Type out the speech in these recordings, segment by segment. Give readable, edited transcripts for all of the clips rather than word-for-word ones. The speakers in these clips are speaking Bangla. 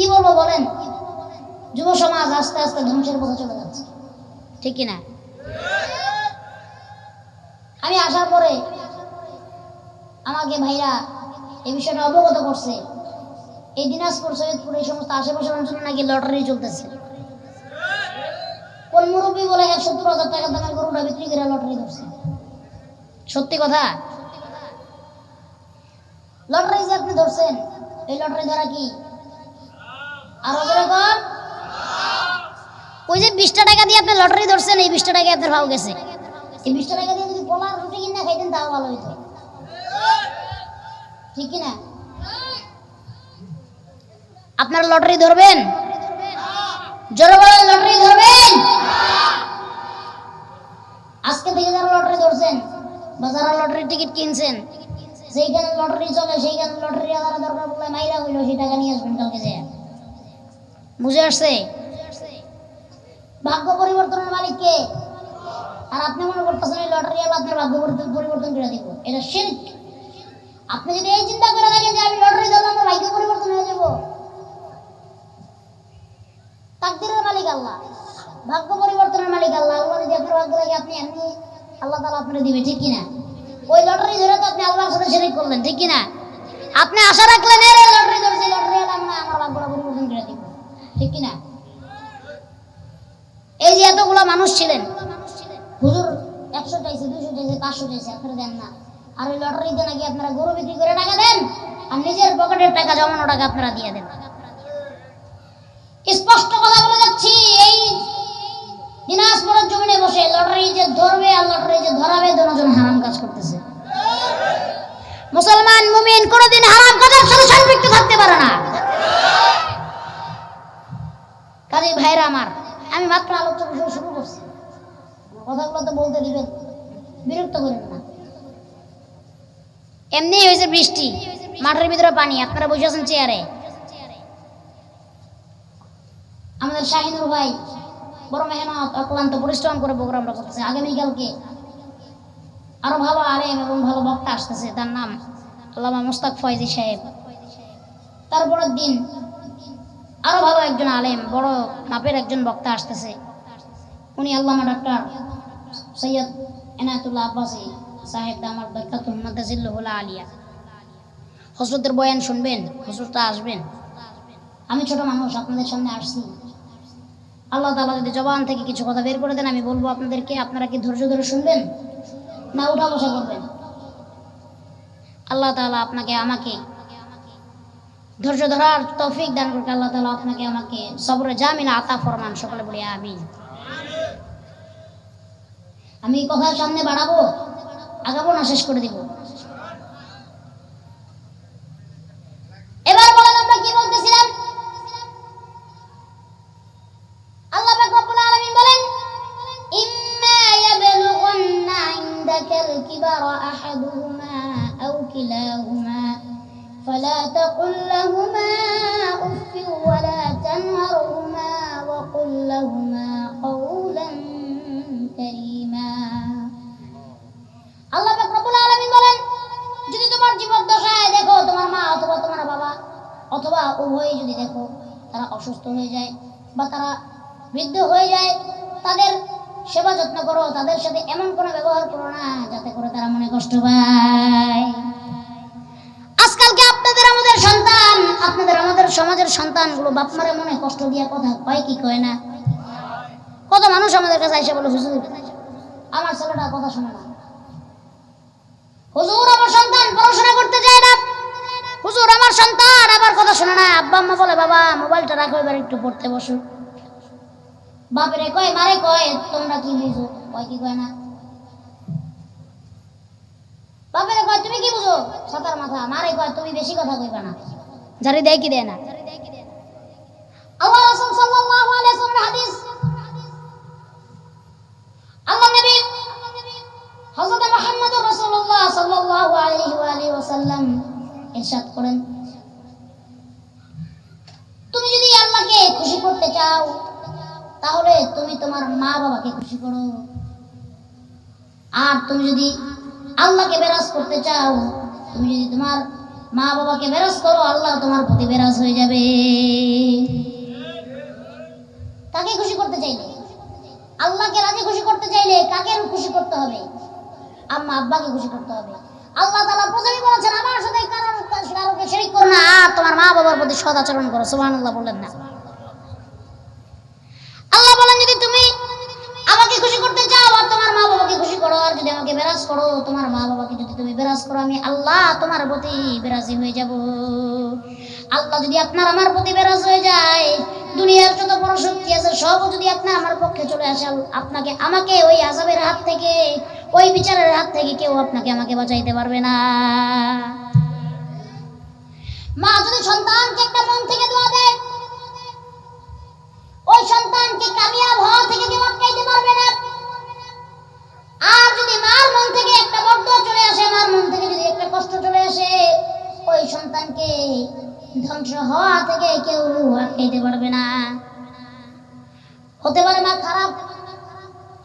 কি বলবো বলেন? যুব সমাজ আস্তে আস্তে ধ্বংসের পথে চলে যাচ্ছে, ঠিক কিনা? আমি আসার পরে আমাকে ভাইরা এই বিষয়টা অবগত করছে। এই দিনাজপুর, সৈয়দপুর, এই সমস্ত আশেপাশের অঞ্চলে নাকি লটারি চলতেছে। কোন মুরব্বী বলে 70,000 টাকা দামের গরুটা বিক্রি করে লটারি ধরছে। সত্যি কথা? লটারি যে আপনি ধরছেন, এই লটারি ধরা কি আরো যেরকম ওই যে 20টা টাকা দিয়ে আপনি লটারি ধরছেন, এই 20টা টাকা আপনার ভাও গেছে। এই 20টা টাকা দিয়ে যদি পোলার রুটি কিনা খাইতেন তাও ভালো হইতো, ঠিক কিনা? আপনারা লটারি ধরবেন? জোরে বলেন, লটারি ধরবেন? আজকে থেকে যারা লটারি ধরছেন বা যারা লটারির টিকিট কিনছেন, যেইখানে লটারি চলে সেইখানে লটারি আলাদা দরকার পড়লে মাইরা হইলো সেই টাকা নিয়ে আসবেন কালকে যে। বুঝে আসছে? ভাগ্য পরিবর্তনের মালিক কে? আর আপনি মনে করতেছেন এই লটারি আলা আপনার ভাগ্য পরিবর্তন করে দিব, এটা শিরক। আপনি যদি এই চিন্তা করে থাকেন যে আমি লটারি ধরলে আমার ভাগ্য পরিবর্তন হয়ে যাব, তাকদীরের মালিক আল্লাহ, ভাগ্য পরিবর্তনের মালিক আল্লাহ। আল্লাহ যদি আপনার ভাগ্য লাগে আপনি এমনি আল্লাহ তাআলা আপনাকে দিবে, ঠিক কিনা? ওই লটারি ধরে তো আপনি আল্লাহর সাথে শিরক করলেন, ঠিক কিনা? আপনি আশা রাখলেন এর লটারি ধরছি, লটারি আলা আমরা আমার ভাগ্যটা পরিবর্তন করে দিব, ঠিক কিনা? এই যে এতগুলা মানুষ ছিলেন, হুজুর 100 চাইছে, 200 চাইছে, 500 চাইছে, আপনারা দেন না। আর ওই লটারিতে নাকি আপনারা গরু বিক্রি করে টাকা দেন আর নিজের পকেটের টাকা জমানো টাকা আপনারা দিয়ে দেন। স্পষ্ট কথা বলে যাচ্ছি, এই দিনাজপুরের জমিনে বসে লটারি যে ধরবে আর লটারি যে ধরাবে দুজন হারাম কাজ করতেছে। মুসলমান মুমিন কোনোদিন হারাম কাজের সাথে সম্পৃক্ত থাকতে পারে না। কাজী ভাইরা আমার, আমি মাত্র আলোচনা শুরু করছি, কথাগুলো তো বলতে দিবেন, বিরক্ত করেন না। এমনি হয়েছে বৃষ্টি, মাঠের ভিতরে পানি, আপনারা বসে আছেন চেয়ারে। আমাদের শাহিনুর ভাই বড় মেহনত অক্লান্ত পরিশ্রম করে প্রোগ্রামটা করতেছে। আগামীকালকে আরো ভালো আলেম এবং ভালো বক্তা আসতেছে, তার নাম আল্লামা মুস্তাক ফয়জি সাহেব। তারপরের দিন আরো ভালো একজন আলেম, বড় মাপের একজন বক্তা আসতেছে, উনি আল্লামা ডক্টর সৈয়দ এনায়েতুল্লাহ আব্বাসী সাহেব দামাত বরকাতুহু মাদাজিল্লুহুল আলিয়া। হযরতের বয়ান শুনবেন, হযরতটা আসবেন। আমি ছোট মানুষ, আপনাদের সামনে আসছি। আল্লাহ তাআলা যদি জবান থেকে কিছু কথা বের করে দেন, আমি বলবো আপনাদেরকে, আপনারা কি ধৈর্য ধরে শুনবেন না উঠা বসা করবেন? আল্লাহ তাআলা আপনাকে আমাকে ধৈর্য ধরার তৌফিক দান করুক। আল্লাহ তাআলা আপনাকে আমাকে সবরে জামিলা আতা ফরমান। সকলে বলি আমিন। আমি কথার সামনে বাড়াবো, আগাবো না শেষ করে দিব? এবার বলেন আমরা কি বলতেছিলাম? আল্লাহ পাক রব্বুল আলামিন বলেন, ইম্মা ইয়াবলুগান্না ইনদাকাল কিবারা আহাদুহুমা আও কিলাহুমা ফালা তাকুল লাহুমা উফফিন ওয়ালা তানহারহুমা ওয়া কুল লাহুমা কাওলান কারীমা। আল্লাহ পাক রব্বুল আলামিন বলেন, যদি তোমার জীবদ্দশায় দেখো তোমার মা অথবা তোমার বাবা অথবা উভয়ই যদি দেখো তারা অসুস্থ হয়ে যায় বা তারা বৃদ্ধ হয়ে যায়, তাদের সেবা যত্ন করো, তাদের সাথে এমন কোনো ব্যবহার করো না যাতে করে তারা মনে কষ্ট পায়। আজকালকে আপনাদের আমাদের সন্তান, আপনাদের আমাদের সমাজের সন্তানগুলো বাপ মারে মনে কষ্ট দিয়ে কথা কয় কি কয় না? কত মানুষ আমাদের কাছে এসে বলে, হুজুর আমার ছেলেটা কথা শোনে না, হুজুর আমার সন্তান পড়াশোনা করতে যায় না, হুজুর আমার সন্তান আমার কথা শোনে না। আব্বা আম্মা বলে, বাবা মোবাইলটা রাখো, এবার একটু পড়তে বসো। বাপরে কয়, মারে কয়, তোমরা কি বুঝো? কয় কি কয় না? বাপরে কয়, তুমি কি বুঝো? ছাতার মাথা। মারে কয়, তুমি বেশি কথা কইবা না। জারি দেয় কি দেয় না? আল্লাহ রাসূল সাল্লাল্লাহু আলাইহি ওয়াসাল্লাম হাদিস, আল্লাহ নবী হযরত মুহাম্মদুর রাসূলুল্লাহ সাল্লাল্লাহু আলাইহি ওয়াসাল্লাম ইরশাদ করেন, তুমি যদি আল্লাহকে খুশি করতে চাও তাহলে তুমি তোমার মা বাবাকে খুশি করো, আর তুমি যদি আল্লাহকে বেরাজ করতে চাও, তুমি যদি তোমার মা বাবাকে বেরাজ করো, আল্লাহ তোমার প্রতি বেরাজ হয়ে যাবে। আল্লাহকে রাজি খুশি করতে চাইলে কাকে খুশি করতে হবে? আম্মা আব্বাকে খুশি করতে হবে। আল্লাহ তাআলা প্রথমেই বলেছেন আমার সাথে কারোকে শিরিক করো না, আর তোমার মা বাবার প্রতি সৎ আচরণ করো। সুবহানাল্লাহ বললেন না? আল্লাহ বলেন যদি তুমি আমাকে খুশি করতে চাও আর তোমার মা বাবাকে খুশি করো, আর যদি আমাকে বিরাজ করো, তোমার মা বাবাকে যদি তুমি বিরাজ করো, আমি আল্লাহ তোমার প্রতি বিরাজি হয়ে যাব। আল্লাহ যদি আপনার আমার প্রতি বিরাজ হয়ে যায়, দুনিয়ার যত বড় শক্তি আছে সব যদি আপনার আমার পক্ষে চলে আসে, আপনাকে আমাকে ওই আযাবের হাত থেকে, ওই বিচারের হাত থেকে কেউ আপনাকে আমাকে বাঁচাইতে পারবে না। মা যদি সন্তানকে একটা মন থেকে দোয়া দেয়, ওই সন্তানকে কামিয়াব হওয়া থেকে কেউ আটকাইতে পারবে না। আর যদি মার মন থেকে একটা বদদোয়া চলে আসে, মার মন থেকে যদি একটা কষ্ট চলে আসে, ওই সন্তানকে ধ্বংস হওয়া থেকে কেউ আটকাইতে পারবে না। হতে পারে মা খারাপ,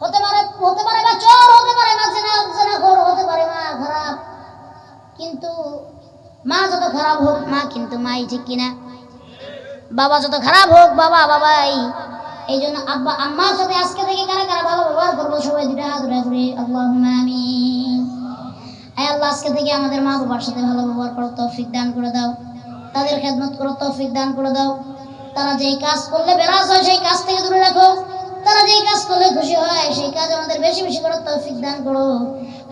হতে পারে মা চোর, হতে পারে মা জিনাখোর, হতে পারে মা খারাপ, কিন্তু মা যত খারাপ হোক মা কিন্তু মাই, ঠিক কিনা? বাবা যত খারাপ হোক বাবা বাবাই। এই জন্য আব্বা আম্মার সাথে আজকে থেকে কারা কারা ভালো ব্যবহার করবো, সবাই দুটা হাত করে আল্লাহুম্মা আমিন। আল্লাহ আজকে থেকে আমাদের মা বাবার সাথে ভালো ব্যবহার করার তৌফিক দান করে দাও, তাদের খেদমত করার তৌফিক দান করে দাও। তারা যেই কাজ করলে বেরাজ হয় সেই কাজ থেকে দূরে রাখো, তারা যেই কাজ করলে খুশি হয় সেই কাজ আমাদের বেশি বেশি করার তৌফিক দান করো।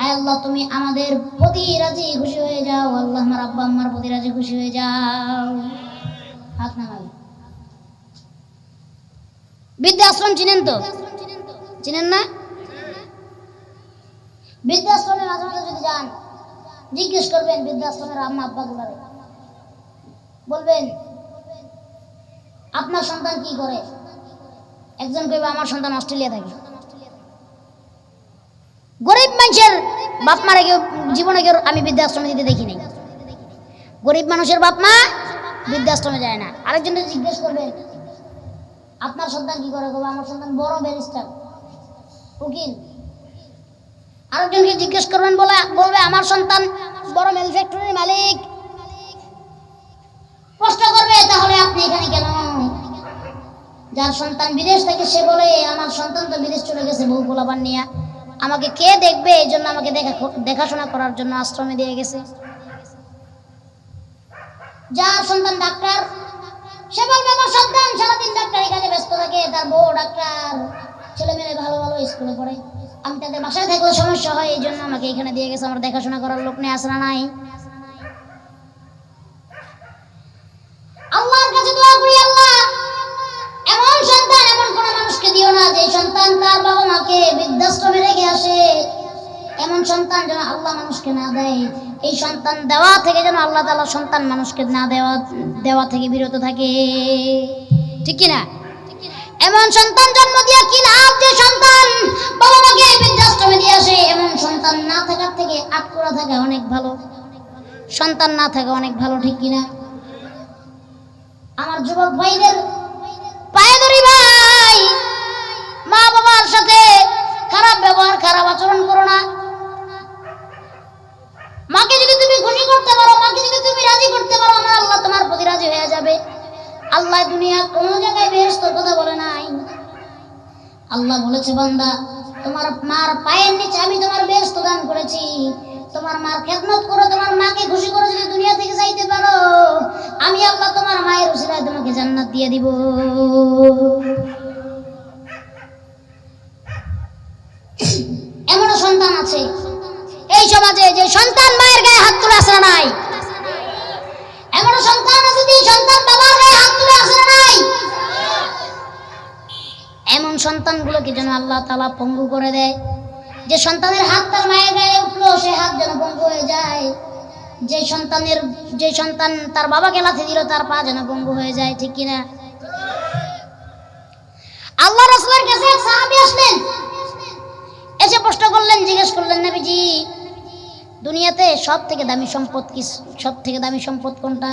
আল্লাহ তুমি আমাদের প্রতি রাজি খুশি হয়ে যাও। আল্লাহ আমার আব্বা আম্মার প্রতি রাজি খুশি হয়ে যাও। হাত নামাই। বৃদ্ধাশ্রম চিনেন তো? চিনেন না? বৃদ্ধাশ্রমে মাঝে মাঝে যদি যান, জিজ্ঞেস করবেন বৃদ্ধাশ্রমের আম্মা আব্বা গুলারে, বলবেন আপনার সন্তান কি করে? একজন কইবে আমার সন্তান অস্ট্রেলিয়া থাকে। গরিব মানুষের বাপ মারে কেউ জীবনে কেউ আমি বৃদ্ধাশ্রমে দিতে দেখি নাই। গরিব মানুষের বাপ মা বৃদ্ধাশ্রমে যায় না। আরেকজনকে জিজ্ঞেস করবেন আপনার সন্তান কি করে? কবে আমার সন্তান বড় ব্যারিস্টার, উকিল। আরেকজনকে জিজ্ঞেস করবেন, বলবে আমার সন্তান বড় ম্যানুফ্যাক্চারির মালিক। প্রশ্ন করবে তাহলে আপনি এখানে কেন? যার সন্তান বিদেশ থেকে সে বলে আমার সন্তান তো বিদেশ চলে গেছে বউ পোলাপান নিয়ে, আমাকে কে দেখবে, এই জন্য আমাকে দেখাশোনা করার জন্য আশ্রমে দিয়ে গেছে। যার সন্তান ডাক্তার সে বলবে আমার সন্তান সারাদিন ডাক্তারি কাজে ব্যস্ত থাকে, তার বউ ডাক্তার, ছেলে মেয়ে ভালো ভালো স্কুলে পড়ে, আমি তাদের বাসায় থাকলে সমস্যা হয়, এই জন্য আমাকে এখানে দিয়ে গেছে, আমার দেখাশোনা করার লোক নেই। আসরা নাই? আল্লাহর কাছে দোয়া করি, আল্লাহ এমন সন্তান এমন কোন মানুষকে দিও না যে সন্তান তার বাবা মাকে বৃদ্ধাশ্রমে রেখে আসে। এমন সন্তান যেন আল্লাহ মানুষকে না দেয়। এই সন্তান দেওয়া থেকে যেন আল্লাহ তাআলা সন্তান মানুষকে না দেওয়া থেকে বিরত থাকে, ঠিক কিনা? এমন সন্তান জন্ম দিয়া কি লাভ যে সন্তান বাবা মাকে বৃদ্ধাশ্রমে দিয়ে আসে? এমন সন্তান না থাকার থেকে আটকরা থাকা অনেক ভালো, সন্তান না থাকা অনেক ভালো, ঠিক কিনা? আমার যুবক ভাইদের পায়ে ধরি, ভাই মা বাবার সাথে খারাপ ব্যবহার খারাপ আচরণ করো না। মাকে যদি তুমি খুশি করতে পারো, মাকে যদি তুমি রাজি করতে পারো, আমার আল্লাহ তোমার প্রতি রাজি হয়ে যাবে। আল্লাহ দুনিয়া কোন জায়গায় বেহেশতের কথা বলে নাই। আল্লাহ বলেছে বান্দা তোমার মার পায়ের নিচে আমি তোমার বেহেশত দান করেছি, তোমার মার খেদমত করো, তোমার মাকে খুশি করে যদি দুনিয়া থেকে যাইতে পারো, আমি আল্লাহ তোমার মায়ের উসিলায় তোমাকে জান্নাত দিয়ে দিব। এমন সন্তান আছে এই সমাজে যে সন্তান মায়ের গায়ে হাত তুলে আসে নাই। এমন সন্তান আছে যে সন্তান বাবার গায়ে হাত তুলে আসে নাই। এমন সন্তানগুলোকে যেন আল্লাহ তাআলা পঙ্গু করে দেয়। যে সন্তানের হাত তার মায়ের গায়ে উঠলো সে হাত যেন পঙ্গু হয়ে যায়। যে সন্তান তার বাবাকে লাথি দিল তার পা যেন পঙ্গু হয়ে যায়, ঠিক কিনা? আল্লাহ রাসূলের কাছে এক সাহাবী আসলেন, এসে প্রশ্ন করলেন, জিজ্ঞেস করলেন নবীজি দুনিয়াতে সব থেকে দামি সম্পদ কি? সব থেকে দামি সম্পদ কোনটা?